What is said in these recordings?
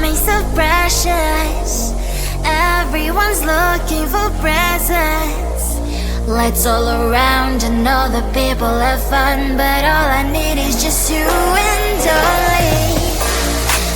coming so precious. Everyone's looking for presents. Lights all around and all the people have fun, but all I need is just you and only.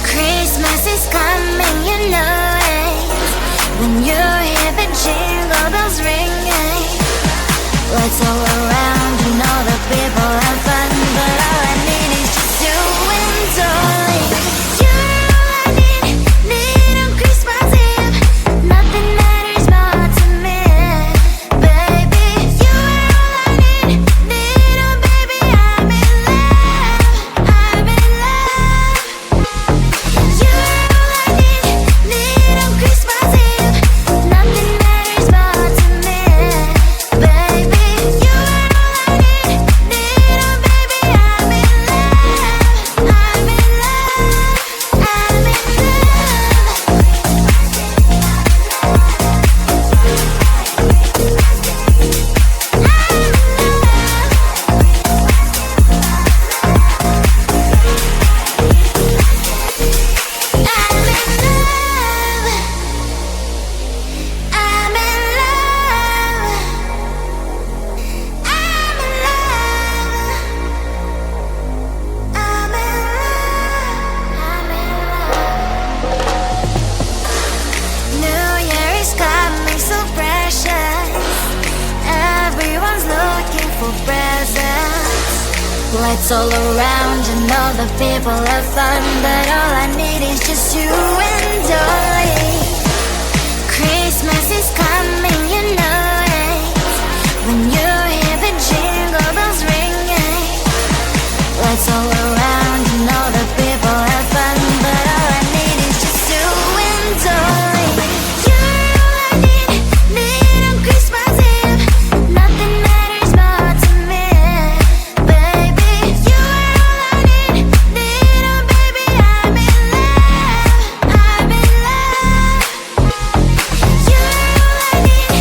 Christmas is coming, you know it. When you hear the jingle bells ringing, lights all around and all the people have fun, but all I need is just you and only. You're all I need on Christmas Eve. Nothing matters more to me, baby. You're all I need oh baby, I'm in love, I'm in love. You're all I need on Christmas Eve. Nothing matters more to me, baby. You're all I need oh baby, I'm in love, I'm in love, I'm in love. Lights all around and all the people have fun, but all I need is just you and only. Christmas is coming, you know it. When you hear the jingle bells ringing, lights all around and all the people have fun, but all I need is just you and only. You're all I need on Christmas Eve. Nothing matters more to me, baby. You're all I need oh baby, I'm in love, I'm in love. You're all I need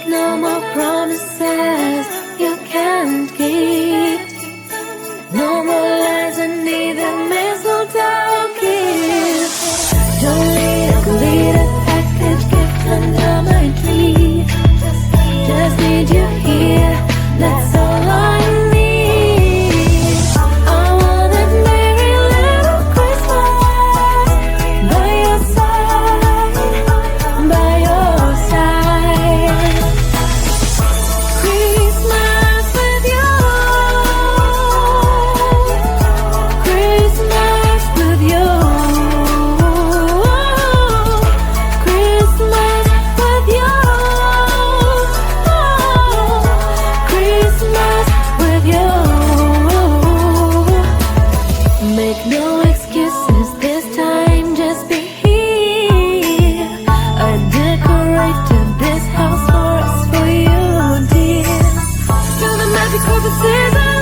No more promises you can't keep. No more lies and neither mistletoe kiss. Don't need a glitter package gift under my tree. Just need you here, that's all I need. I want that merry little Christmas by your side, by your side. Christmas with you, Christmas with you, Christmas with you, Christmas with you. Make no excuses this time, just be here. I decorated this house for us, for you, dear. Through the magic of the season.